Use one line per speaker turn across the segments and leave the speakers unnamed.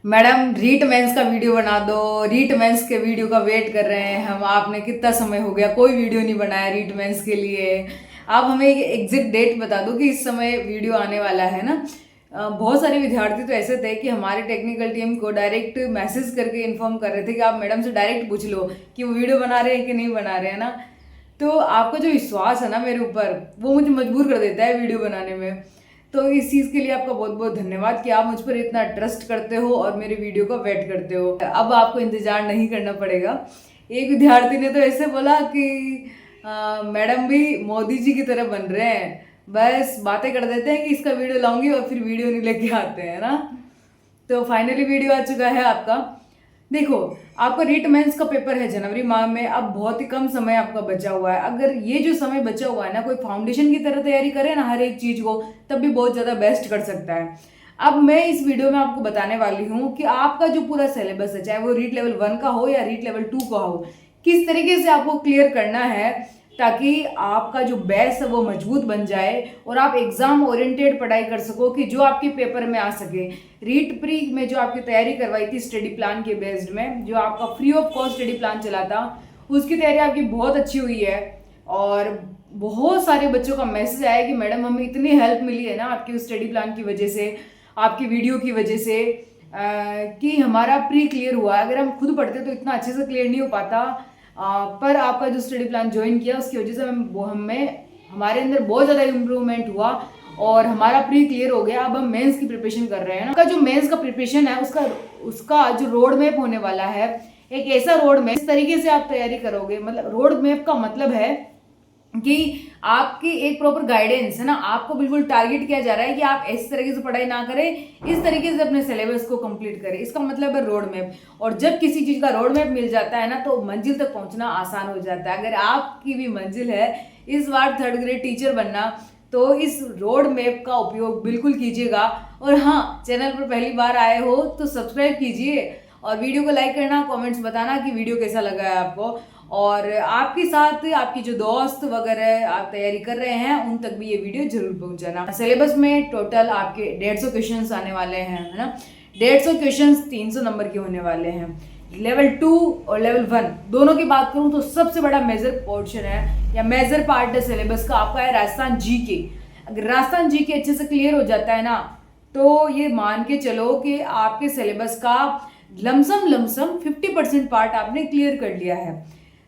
Madam REET mains का video बना दो। रीट मेंस के वीडियो का वेट कर रहे हैं हम। आपने कितना समय हो गया कोई वीडियो नहीं बनाया रीट मेंस के लिए। आप हमें एक एग्जैक्ट डेट बता दो कि इस समय वीडियो आने वाला है ना। बहुत सारे विद्यार्थी तो ऐसे थे कि हमारे टेक्निकल टीम को डायरेक्ट मैसेज करके इन्फॉर्म कर रहे थे कि आप मैडम से डायरेक्ट पूछ लो कि वो वीडियो बना रहे हैं कि नहीं बना रहे हैं ना। तो आपका जो विश्वास है ना मेरे ऊपर, वो मुझे मजबूर कर देता है वीडियो बनाने में। तो इस चीज़ के लिए आपका बहुत बहुत धन्यवाद कि आप मुझ पर इतना ट्रस्ट करते हो और मेरे वीडियो का वेट करते हो। अब आपको इंतजार नहीं करना पड़ेगा। एक विद्यार्थी ने तो ऐसे बोला कि मैडम भी मोदी जी की तरह बन रहे हैं, बस बातें कर देते हैं कि इसका वीडियो लाऊंगी और फिर वीडियो नहीं लेके आते हैं ना। तो फाइनली वीडियो आ चुका है आपका। देखो, आपका रीट मेंस का पेपर है जनवरी माह में। अब बहुत ही कम समय आपका बचा हुआ है। अगर ये जो समय बचा हुआ है ना, कोई फाउंडेशन की तरह तैयारी करे ना हर एक चीज को, तब भी बहुत ज्यादा बेस्ट कर सकता है। अब मैं इस वीडियो में आपको बताने वाली हूँ कि आपका जो पूरा सिलेबस है, चाहे वो रीट लेवल 1 का हो या रीट लेवल 2 का हो, किस तरीके से आपको क्लियर करना है ताकि आपका जो बेस है वो मजबूत बन जाए और आप एग्जाम ओरिएंटेड पढ़ाई कर सको कि जो आपके पेपर में आ सके। रीट प्री में जो आपकी तैयारी करवाई थी स्टडी प्लान के बेस्ड में, जो आपका free of cost study plan चला था, उसकी तैयारी आपकी बहुत अच्छी हुई है। और बहुत सारे बच्चों का मैसेज आया कि मैडम हमें इतनी हेल्प मिली है ना आपकी उस स्टडी प्लान की वजह से, आपकी वीडियो की वजह से, कि हमारा प्री क्लियर हुआ। अगर हम खुद पढ़ते तो इतना अच्छे से क्लियर नहीं हो पाता। पर आपका जो स्टडी प्लान ज्वाइन किया उसकी वजह से हमें हमारे अंदर बहुत ज़्यादा इम्प्रूवमेंट हुआ और हमारा प्री क्लियर हो गया। अब हम मेंस की प्रिपरेशन कर रहे हैं ना। जो मेंस का प्रिपरेशन है उसका जो रोड मैप होने वाला है, एक ऐसा रोड मैप इस तरीके से आप तैयारी करोगे। मतलब रोड मैप का मतलब है कि आपकी एक प्रॉपर गाइडेंस है ना। आपको बिल्कुल टारगेट किया जा रहा है कि आप इस तरीके से पढ़ाई ना करें, इस तरीके से अपने सिलेबस को कंप्लीट करें। इसका मतलब है रोड मैप। और जब किसी चीज का रोड मैप मिल जाता है ना, तो मंजिल तक पहुंचना आसान हो जाता है। अगर आपकी भी मंजिल है इस बार 3rd ग्रेड टीचर बनना, तो इस रोड मैप का उपयोग बिल्कुल कीजिएगा। और हाँ, चैनल पर पहली बार आए हो तो सब्सक्राइब कीजिए और वीडियो को लाइक करना, कमेंट्स बताना कि वीडियो कैसा लगा है आपको। और आपके साथ आपकी जो दोस्त वगैरह आप तैयारी कर रहे हैं उन तक भी ये वीडियो जरूर पहुंचाना। सिलेबस में टोटल आपके 150 क्वेश्चंस आने वाले हैं, है ना। 150 क्वेश्चंस 300 नंबर के होने वाले हैं। लेवल 2 और लेवल 1 दोनों की बात करूं तो सबसे बड़ा मेजर पोर्शन है या मेजर पार्ट है सिलेबस का आपका है राजस्थान जीके। अगर राजस्थान जीके अच्छे से क्लियर हो जाता है ना, तो ये मान के चलो कि आपके सिलेबस का लमसम 50% पार्ट आपने क्लियर कर लिया है।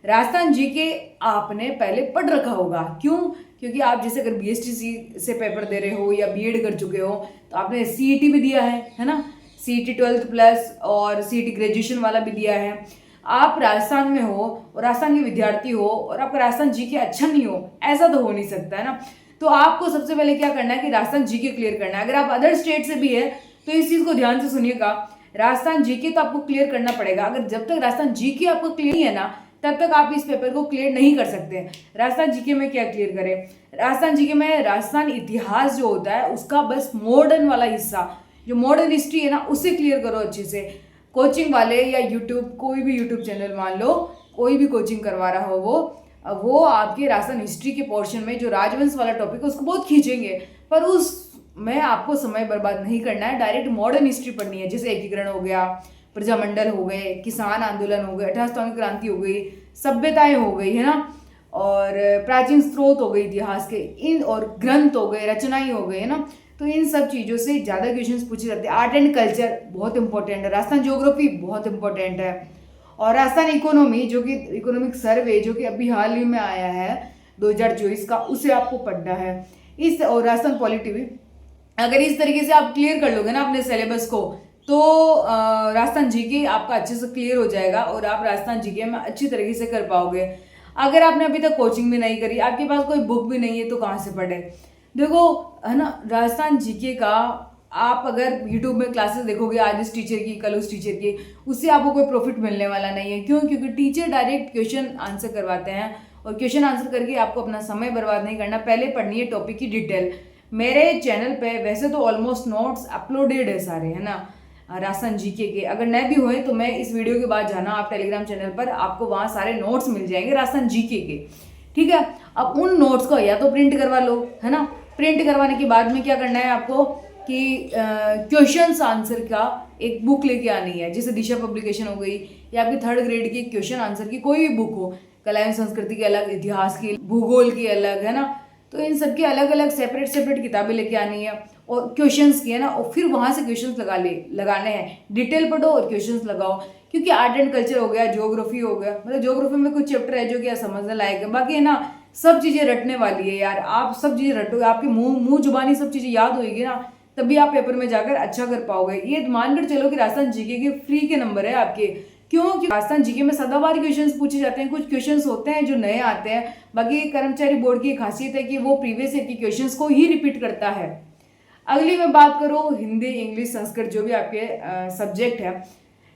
राजस्थान जीके आपने पहले पढ़ रखा होगा। क्यों? क्योंकि आप जैसे अगर बीएसटी से पेपर दे रहे हो या बीएड कर चुके हो तो आपने सीईटी भी दिया है ना। सीईटी 12th प्लस और सीईटी ग्रेजुएशन वाला भी दिया है। आप राजस्थान में हो और राजस्थान के विद्यार्थी हो और आपका राजस्थान जीके अच्छा नहीं हो, ऐसा तो हो नहीं सकता है ना। तो आपको सबसे पहले क्या करना है कि राजस्थान जीके क्लियर करना है। अगर आप अदर स्टेट से भी है तो इस चीज को ध्यान से सुनिएगा। राजस्थान जीके तो आपको क्लियर करना पड़ेगा। अगर जब तक राजस्थान जीके आपको क्लियर नहीं है ना, तब तक आप इस पेपर को क्लियर नहीं कर सकते। राजस्थान जीके में क्या क्लियर करें? राजस्थान जीके में राजस्थान इतिहास जो होता है उसका बस मॉडर्न वाला हिस्सा, जो मॉडर्न हिस्ट्री है ना, उसे क्लियर करो अच्छे से। कोचिंग वाले या यूट्यूब, कोई भी यूट्यूब चैनल मान लो, कोई भी कोचिंग करवा रहा हो, वो आपके राजस्थान हिस्ट्री के पोर्शन में जो राजवंश वाला टॉपिक है उसको बहुत खींचेंगे, पर उस में आपको समय बर्बाद नहीं करना है। डायरेक्ट मॉडर्न हिस्ट्री पढ़नी है, जैसे एकीकरण हो गया, प्रजामंडल हो गए, किसान आंदोलन हो गए, 18 सतावन क्रांति हो गई, सभ्यताएं हो गई, है ना, और प्राचीन स्रोत हो गए इतिहास के, इन और ग्रंथ हो गए, रचनाएं हो गई, है ना। तो इन सब चीज़ों से ज़्यादा क्वेश्चंस पूछे जाते हैं। आर्ट एंड कल्चर बहुत इंपॉर्टेंट है। राजस्थान ज्योग्राफी बहुत इंपॉर्टेंट है। और राजस्थान इकोनॉमी, जो कि इकोनॉमिक सर्वे जो कि अभी हाल ही में आया है 2024 का, उसे आपको पढ़ना है। इस और राजस्थान पॉलिटी भी अगर इस तरीके से आप क्लियर कर लोगे ना अपने सिलेबस को, तो राजस्थान जीके आपका अच्छे से क्लियर हो जाएगा और आप राजस्थान जीके में अच्छी तरीके से कर पाओगे। अगर आपने अभी तक कोचिंग भी नहीं करी, आपके पास कोई बुक भी नहीं है, तो कहाँ से पढ़े? देखो, है ना, राजस्थान जीके का आप अगर यूट्यूब में क्लासेस देखोगे आज इस टीचर की कल उस टीचर की, उससे आपको कोई प्रॉफिट मिलने वाला नहीं है। क्यों? क्योंकि टीचर डायरेक्ट क्वेश्चन आंसर करवाते हैं और क्वेश्चन आंसर करके आपको अपना समय बर्बाद नहीं करना। पहले पढ़नी है टॉपिक की डिटेल। मेरे चैनल पे वैसे तो ऑलमोस्ट नोट्स अपलोडेड है सारे, है ना, राजस्थान जीके के। अगर नए भी हुए तो मैं इस वीडियो के बाद जाना आप टेलीग्राम चैनल पर, आपको वहाँ सारे नोट्स मिल जाएंगे राजस्थान जीके के, ठीक है। अब उन नोट्स को या तो प्रिंट करवा लो, है ना। प्रिंट करवाने के बाद में क्या करना है आपको कि क्वेश्चंस आंसर का एक बुक लेके आनी है, जैसे दिशा पब्लिकेशन हो गई या आपकी 3rd ग्रेड की क्वेश्चन आंसर की कोई भी बुक हो, कला एवं संस्कृति की अलग, इतिहास की, भूगोल की अलग, है ना। तो इन सब की अलग अलग सेपरेट सेपरेट किताबें लेके आनी है और क्वेश्चंस की, है ना, और फिर वहाँ से क्वेश्चंस लगाने हैं। डिटेल पढ़ो और क्वेश्चंस लगाओ, क्योंकि आर्ट एंड कल्चर हो गया, ज्योग्राफी हो गया, मतलब ज्योग्राफी में कुछ चैप्टर है जो कि समझने लायक है, बाकी है ना सब चीज़ें रटने वाली है यार। आप सब चीज़ें रटोगे, आपके मुंह जुबानी सब चीज़ें याद होगी ना, तभी आप पेपर में जाकर अच्छा कर पाओगे। ये मानकर चलो कि राजस्थान जीके के फ्री के नंबर है आपके, क्यों? कि राजस्थान जीके में सदाबहार क्वेश्चंस पूछे जाते हैं, कुछ क्वेश्चंस होते हैं जो नए आते हैं। बाकी कर्मचारी बोर्ड की खासियत है कि वो प्रीवियस ईयर के क्वेश्चंस को ही रिपीट करता है। अगली मैं बात करूँ हिंदी, इंग्लिश, संस्कृत, जो भी आपके सब्जेक्ट है,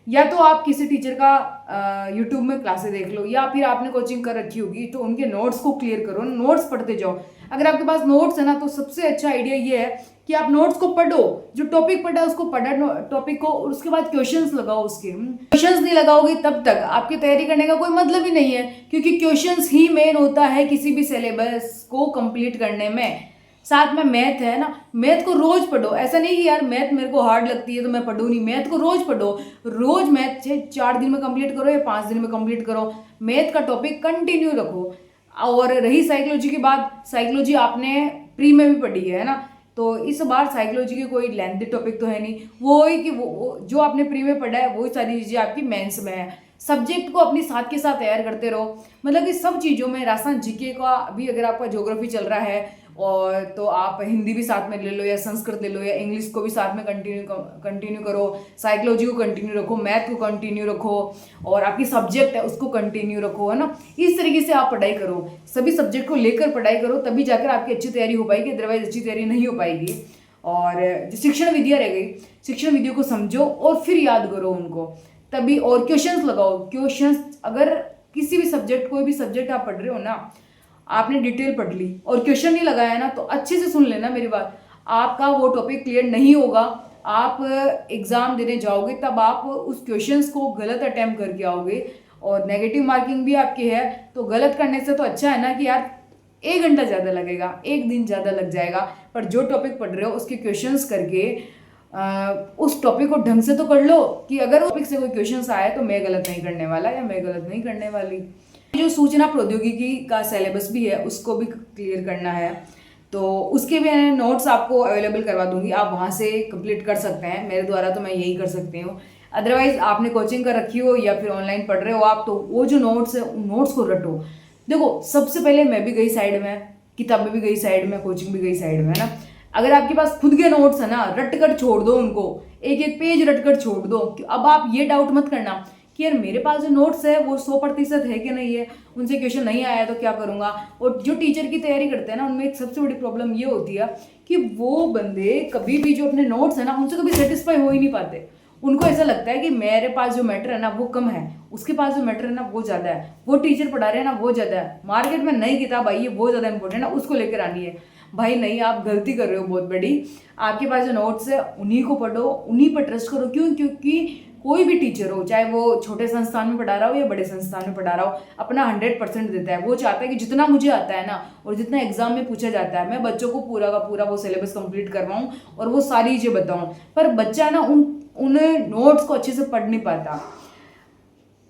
या तो आप किसी टीचर का यूट्यूब में क्लासेस देख लो, या फिर आपने कोचिंग कर रखी होगी तो उनके नोट्स को क्लियर करो, नोट्स पढ़ते जाओ। अगर आपके पास नोट्स है ना, तो सबसे अच्छा आइडिया ये है कि आप नोट्स को पढ़ो, जो टॉपिक पढ़ा है उसको पढ़ो टॉपिक को, और उसके बाद क्वेश्चंस लगाओ। उसके क्वेश्चंस नहीं लगाओगे तब तक आपकी तैयारी करने का कोई मतलब ही नहीं है, क्योंकि क्वेश्चंस ही मेन होता है किसी भी सिलेबस को कंप्लीट करने में। साथ में मैथ है ना, मैथ को रोज पढ़ो। ऐसा नहीं कि यार मैथ मेरे को हार्ड लगती है तो मैं पढ़ूँ नहीं, मैथ को रोज पढ़ो। रोज मैथ 4 दिन में कंप्लीट करो या 5 दिन में कंप्लीट करो, मैथ का टॉपिक कंटिन्यू रखो। और रही साइकोलॉजी की बात, साइकोलॉजी आपने प्री में भी पढ़ी है ना, तो इस बार साइकोलॉजी के कोई लेंथी टॉपिक तो है नहीं, वो है कि वो जो आपने प्री में पढ़ा है वही सारी चीज़ें आपकी मेंस में है। सब्जेक्ट को अपनी साथ के साथ तैयार करते रहो, मतलब कि सब चीज़ों में। राजस्थान जीके का अभी अगर आपका ज्योग्राफी चल रहा है और तो आप हिंदी भी साथ में ले लो, या संस्कृत ले लो, या इंग्लिश को भी साथ में कंटिन्यू करो, साइकोलॉजी को कंटिन्यू रखो, मैथ को कंटिन्यू रखो, और आपकी सब्जेक्ट है उसको कंटिन्यू रखो, है ना। इस तरीके से आप पढ़ाई करो, सभी सब्जेक्ट को लेकर पढ़ाई करो, तभी जाकर आपकी अच्छी तैयारी हो पाएगी, अदरवाइज अच्छी तैयारी नहीं हो पाएगी। और जो शिक्षण विधियाँ रह गई, शिक्षण विधियों को समझो और फिर याद करो उनको, तभी। और क्वेश्चंस लगाओ, क्वेश्चंस अगर किसी भी सब्जेक्ट, कोई भी सब्जेक्ट आप पढ़ रहे हो ना, आपने डिटेल पढ़ ली और क्वेश्चन नहीं लगाया ना, तो अच्छे से सुन लेना मेरी बात, आपका वो टॉपिक क्लियर नहीं होगा। आप एग्जाम देने जाओगे तब आप उस क्वेश्चंस को गलत अटेम्प्ट करके आओगे और नेगेटिव मार्किंग भी आपकी है। तो गलत करने से तो अच्छा है ना कि यार 1 घंटा ज़्यादा लगेगा, 1 दिन ज़्यादा लग जाएगा, पर जो टॉपिक पढ़ रहे हो उसके क्वेश्चंस करके उस टॉपिक को ढंग से तो पढ़ लो, कि अगर टॉपिक से कोई क्वेश्चंस आए तो मैं गलत नहीं करने वाला या मैं गलत नहीं करने वाली। जो सूचना प्रौद्योगिकी का सिलेबस भी है उसको भी क्लियर करना है, तो उसके भी नोट्स आपको अवेलेबल करवा दूंगी, आप वहाँ से कंप्लीट कर सकते हैं। मेरे द्वारा तो मैं यही कर सकती हूँ, अदरवाइज आपने कोचिंग कर रखी हो या फिर ऑनलाइन पढ़ रहे हो आप, तो वो जो नोट्स है उन नोट्स को रटो। देखो सबसे पहले मैं भी गई साइड में, किताबें भी गई साइड में, कोचिंग भी गई साइड में, है ना। अगर आपके पास खुद के नोट्स है ना, रट कर छोड़ दो उनको, एक एक पेज रट कर छोड़ दो। अब आप ये डाउट मत करना कि यार मेरे पास जो नोट्स है वो 100% है कि नहीं है, उनसे क्वेश्चन नहीं आया तो क्या करूँगा। और जो टीचर की तैयारी करते हैं ना, उनमें एक सबसे बड़ी प्रॉब्लम ये होती है कि वो बंदे कभी भी जो अपने नोट्स है ना, उनसे कभी सेटिस्फाई हो ही नहीं पाते। उनको ऐसा लगता है कि मेरे पास जो मैटर है ना वो कम है, उसके पास जो मैटर है ना वो ज़्यादा है, वो टीचर पढ़ा रहे हैं ना वो ज़्यादा है, मार्केट में नई किताब आई है वो ज़्यादा इंपॉर्टेंट है ना, उसको लेकर आनी है। भाई नहीं, आप गलती कर रहे हो बहुत बड़ी। आपके पास जो नोट्स है उन्हीं को पढ़ो, उन्हीं पर ट्रस्ट करो। क्यों? क्योंकि कोई भी टीचर हो, चाहे वो छोटे संस्थान में पढ़ा रहा हो या बड़े संस्थान में पढ़ा रहा हो, अपना 100% देता है। वो चाहता है कि जितना मुझे आता है ना और जितना एग्जाम में पूछा जाता है, मैं बच्चों को पूरा का पूरा वो सिलेबस कंप्लीट करवाऊँ और वो सारी चीज़ें बताऊँ। पर बच्चा ना उन नोट्स को अच्छे से पढ़ नहीं पाता।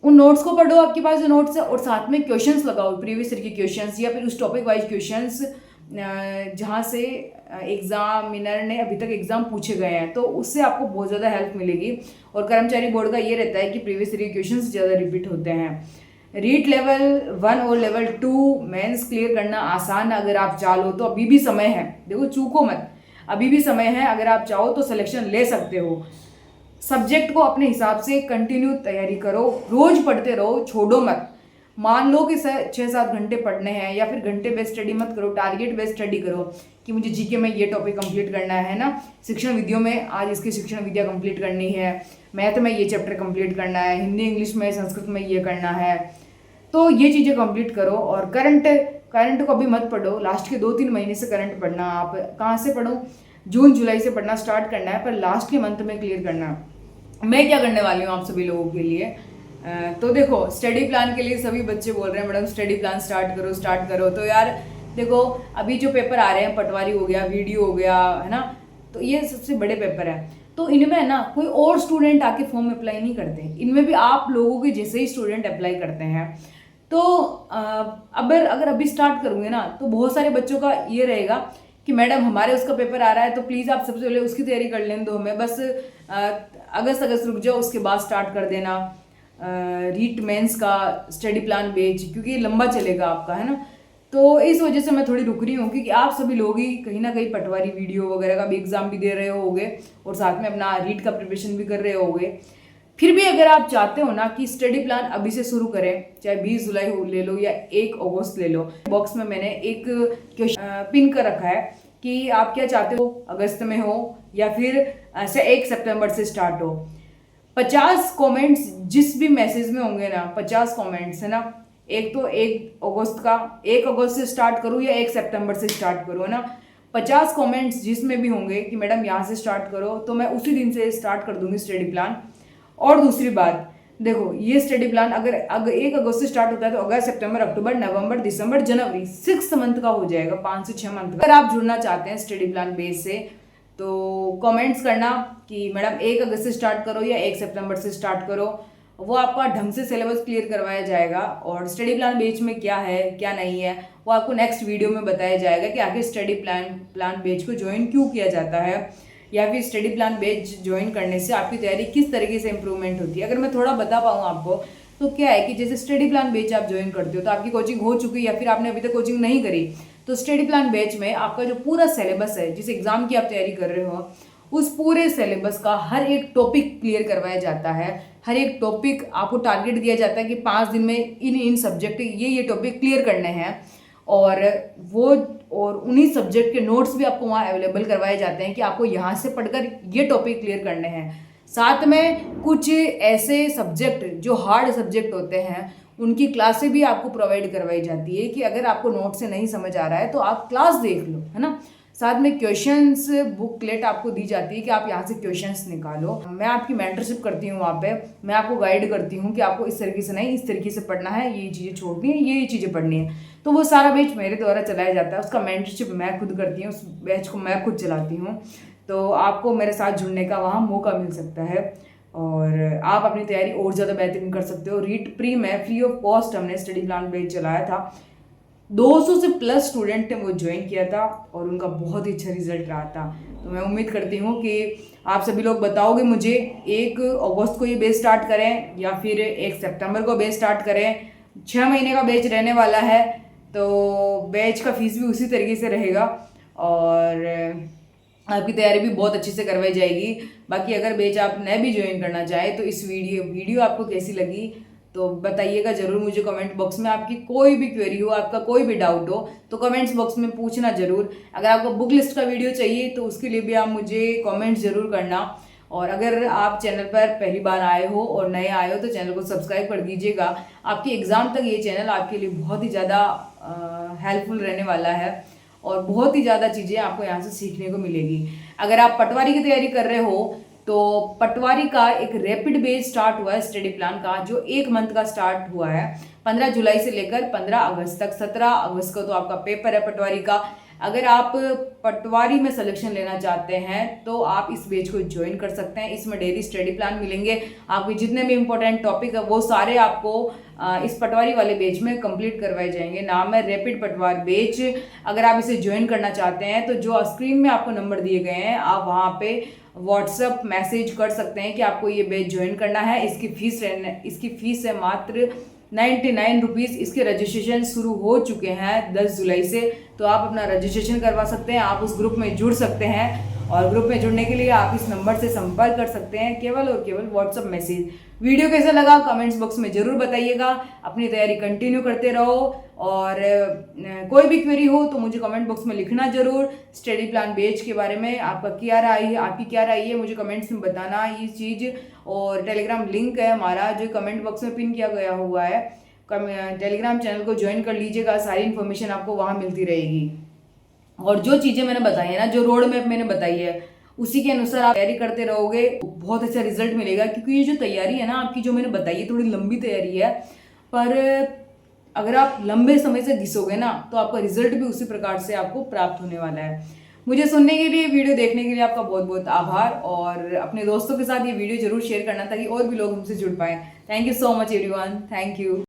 उन नोट्स को पढ़ो, आपके पास जो नोट्स है, और साथ में क्वेश्चंस लगाओ, प्रीवियस ईयर के क्वेश्चंस या फिर उस टॉपिक वाइज क्वेश्चंस जहाँ से एग्जामिनर ने अभी तक एग्जाम पूछे गए हैं, तो उससे आपको बहुत ज़्यादा हेल्प मिलेगी। और कर्मचारी बोर्ड का ये रहता है कि प्रीवियस ईयर के क्वेश्चन ज़्यादा रिपीट होते हैं। रीट लेवल 1 और लेवल 2 मेंस क्लियर करना आसान, अगर आप चाहो तो अभी भी समय है। देखो चूको मत, अभी भी समय है, अगर आप चाहो तो सिलेक्शन ले सकते हो। सब्जेक्ट को अपने हिसाब से कंटिन्यू तैयारी करो, रोज पढ़ते रहो, छोड़ो मत। मान लो कि 6-7 घंटे पढ़ने हैं, या फिर घंटे बेस्ड स्टडी मत करो, टारगेट बेस्ड स्टडी करो कि मुझे जीके में ये टॉपिक कंप्लीट करना है ना, शिक्षण विधियों में आज इसकी शिक्षण विधियाँ कंप्लीट करनी है, मैथ में ये चैप्टर कंप्लीट करना है, हिंदी इंग्लिश में संस्कृत में ये करना है, तो ये चीज़ें कंप्लीट करो। और करंट को अभी मत पढ़ो, लास्ट के 2-3 महीने से करंट पढ़ना। आप कहाँ से पढ़ो? जून जुलाई से पढ़ना स्टार्ट करना है, पर लास्ट के मंथ में क्लियर करना। मैं क्या करने वाली हूँ आप सभी लोगों के लिए, तो देखो स्टडी प्लान के लिए सभी बच्चे बोल रहे हैं मैडम स्टडी प्लान स्टार्ट करो। तो यार देखो अभी जो पेपर आ रहे हैं, पटवारी हो गया, वीडियो हो गया, है ना, तो तो ये सबसे बड़े पेपर है। तो इनमें ना कोई और स्टूडेंट आके फॉर्म अप्लाई नहीं करते, इनमें भी आप लोगों के जैसे ही स्टूडेंट अप्लाई करते हैं। तो अगर अभी स्टार्ट करूँगे ना तो बहुत सारे बच्चों का ये रहेगा कि मैडम हमारे उसका पेपर आ रहा है तो प्लीज़ आप सबसे पहले उसकी तैयारी कर लेने दो हमें, बस अगस्त रुक जाओ, उसके बाद स्टार्ट कर देना रीट मेंस का स्टडी प्लान बेच, क्योंकि ये लंबा चलेगा आपका, है ना। तो इस वजह से मैं थोड़ी रुक रही हूँ, क्योंकि आप सभी लोग ही कहीं ना कहीं पटवारी वीडियो वगैरह का भी एग्जाम भी दे रहे होगे और साथ में अपना रीट का प्रिपरेशन भी कर रहे होगे। फिर भी अगर आप चाहते हो ना कि स्टडी प्लान अभी से शुरू करें, चाहे 20 जुलाई हो ले लो या 1 अगस्त ले लो, बॉक्स में मैंने एक क्वेश्चन पिन कर रखा है कि आप क्या चाहते हो, अगस्त में हो या फिर ऐसे 1 सितंबर से स्टार्ट हो। 50 कमेंट्स जिस भी मैसेज में होंगे ना, 50 कमेंट्स है ना, एक तो 1 अगस्त का, 1 अगस्त से स्टार्ट करूँ या 1 सितंबर से स्टार्ट करूँ, है ना। 50 कमेंट्स जिसमें भी होंगे कि मैडम यहाँ से स्टार्ट करो, तो मैं उसी दिन से स्टार्ट कर दूंगी स्टडी प्लान। और दूसरी बात देखो, ये स्टडी प्लान अगर 1 अगस्त से स्टार्ट होता है तो अगस्त, सितंबर, अक्टूबर, नवंबर, दिसंबर, जनवरी 6 मंथ का हो जाएगा, 5 से 6 मंथ का। अगर आप जुड़ना चाहते हैं स्टडी प्लान बेस से तो कमेंट्स करना कि मैडम 1 अगस्त से स्टार्ट करो या 1 सितंबर से स्टार्ट करो, वो आपका ढंग से सिलेबस क्लियर करवाया जाएगा। और स्टडी प्लान बेच में क्या है क्या नहीं है वो आपको नेक्स्ट वीडियो में बताया जाएगा कि आखिर स्टडी प्लान बेच को ज्वाइन क्यों किया जाता है, या फिर स्टडी प्लान बेच ज्वाइन करने से आपकी तैयारी किस तरीके से इंप्रूवमेंट होती है। अगर मैं थोड़ा बता पाऊँ आपको तो क्या है कि जैसे स्टडी प्लान बेच आप ज्वाइन करते हो तो आपकी कोचिंग हो चुकी है या फिर आपने अभी तक कोचिंग नहीं करी, तो स्टडी प्लान बेच में आपका जो पूरा सिलेबस है, जिस एग्जाम की आप तैयारी कर रहे हो, उस पूरे सिलेबस का हर एक टॉपिक क्लियर करवाया जाता है। हर एक टॉपिक आपको टारगेट दिया जाता है कि 5 दिन में इन सब्जेक्ट ये टॉपिक क्लियर करने हैं, और उन्हीं सब्जेक्ट के नोट्स भी आपको वहाँ अवेलेबल करवाए जाते हैं कि आपको यहाँ से पढ़कर ये टॉपिक क्लियर करने हैं। साथ में कुछ ऐसे सब्जेक्ट जो हार्ड सब्जेक्ट होते हैं उनकी क्लासें भी आपको प्रोवाइड करवाई जाती है कि अगर आपको नोट से नहीं समझ आ रहा है तो आप क्लास देख लो, है ना। साथ में क्वेश्चंस बुकलेट आपको दी जाती है कि आप यहाँ से क्वेश्चंस निकालो। मैं आपकी मेंटरशिप करती हूँ, वहाँ पे मैं आपको गाइड करती हूँ कि आपको इस तरीके से नहीं, इस तरीके से पढ़ना है, ये चीज़ें छोड़नी है, ये चीज़ें पढ़नी है। तो वो सारा बैच मेरे द्वारा चलाया जाता है, उसका मेंटरशिप मैं खुद करती हूँ, उस बैच को मैं खुद चलाती हूँ। तो आपको मेरे साथ जुड़ने का वहाँ मौका मिल सकता है और आप अपनी तैयारी और ज़्यादा बेहतरीन कर सकते हो। रीट प्री में फ्री ऑफ कॉस्ट हमने स्टडी प्लान बैच चलाया था, 200 से प्लस स्टूडेंट ने वो ज्वाइन किया था और उनका बहुत ही अच्छा रिजल्ट रहा था। तो मैं उम्मीद करती हूँ कि आप सभी लोग बताओगे मुझे 1 अगस्त को ये बैच स्टार्ट करें या फिर 1 सितंबर को बैच स्टार्ट करें। 6 महीने का बैच रहने वाला है, तो बैच का फीस भी उसी तरीके से रहेगा और आपकी तैयारी भी बहुत अच्छे से करवाई जाएगी। बाकी अगर बैच आप नए भी ज्वाइन करना चाहे तो इस वीडियो आपको कैसी लगी तो बताइएगा ज़रूर मुझे कमेंट बॉक्स में। आपकी कोई भी क्वेरी हो, आपका कोई भी डाउट हो तो कमेंट्स बॉक्स में पूछना ज़रूर। अगर आपको बुक लिस्ट का वीडियो चाहिए तो उसके लिए भी आप मुझे कमेंट ज़रूर करना। और अगर आप चैनल पर पहली बार आए हो और नए आए हो तो चैनल को सब्सक्राइब कर दीजिएगा। आपकी एग्ज़ाम तक ये चैनल आपके लिए बहुत ही ज़्यादा हेल्पफुल रहने वाला है और बहुत ही ज़्यादा चीज़ें आपको यहाँ से सीखने को मिलेगी। अगर आप पटवारी की तैयारी कर रहे हो तो पटवारी का एक रैपिड बैच स्टार्ट हुआ है स्टडी प्लान का, जो 1 मंथ का स्टार्ट हुआ है 15 जुलाई से लेकर 15 अगस्त तक। 17 अगस्त को तो आपका पेपर है पटवारी का। अगर आप पटवारी में सिलेक्शन लेना चाहते हैं तो आप इस बैच को ज्वाइन कर सकते हैं। इसमें डेली स्टडी प्लान मिलेंगे, आपके जितने भी इंपॉर्टेंट टॉपिक है वो सारे आपको इस पटवारी वाले बैच में कंप्लीट करवाए जाएंगे। नाम है रैपिड पटवार बैच। अगर आप इसे ज्वाइन करना चाहते हैं तो जो स्क्रीन में आपको नंबर दिए गए हैं आप वहाँ पे व्हाट्सअप मैसेज कर सकते हैं कि आपको ये बैच ज्वाइन करना है। इसकी फीस है मात्र 99 रुपीज़। इसके रजिस्ट्रेशन शुरू हो चुके हैं 10 जुलाई से, तो आप अपना रजिस्ट्रेशन करवा सकते हैं। आप उस ग्रुप में जुड़ सकते हैं और ग्रुप में जुड़ने के लिए आप इस नंबर से संपर्क कर सकते हैं, केवल और केवल व्हाट्सअप मैसेज। वीडियो कैसा लगा कमेंट्स बॉक्स में ज़रूर बताइएगा। अपनी तैयारी कंटिन्यू करते रहो और कोई भी क्वेरी हो तो मुझे कमेंट बॉक्स में लिखना ज़रूर। स्टडी प्लान बैच के बारे में आपकी क्या राय है मुझे कमेंट्स में बताना ये चीज़। और टेलीग्राम लिंक है हमारा जो कमेंट बॉक्स में पिन किया गया हुआ है, टेलीग्राम चैनल को ज्वाइन कर लीजिएगा, सारी इन्फॉर्मेशन आपको वहाँ मिलती रहेगी। और जो चीज़ें मैंने बताई है ना, जो रोड मैप मैंने बताई है उसी के अनुसार आप तैयारी करते रहोगे, बहुत अच्छा रिजल्ट मिलेगा। क्योंकि ये जो तैयारी है ना आपकी, जो मैंने बताई है, थोड़ी लंबी तैयारी है, पर अगर आप लंबे समय से घिसोगे ना तो आपका रिजल्ट भी उसी प्रकार से आपको प्राप्त होने वाला है। मुझे सुनने के लिए, वीडियो देखने के लिए आपका बहुत बहुत आभार, और अपने दोस्तों के साथ ये वीडियो जरूर शेयर करना ताकि और भी लोग हमसे जुड़ पाएं। Thank you so much everyone, thank you.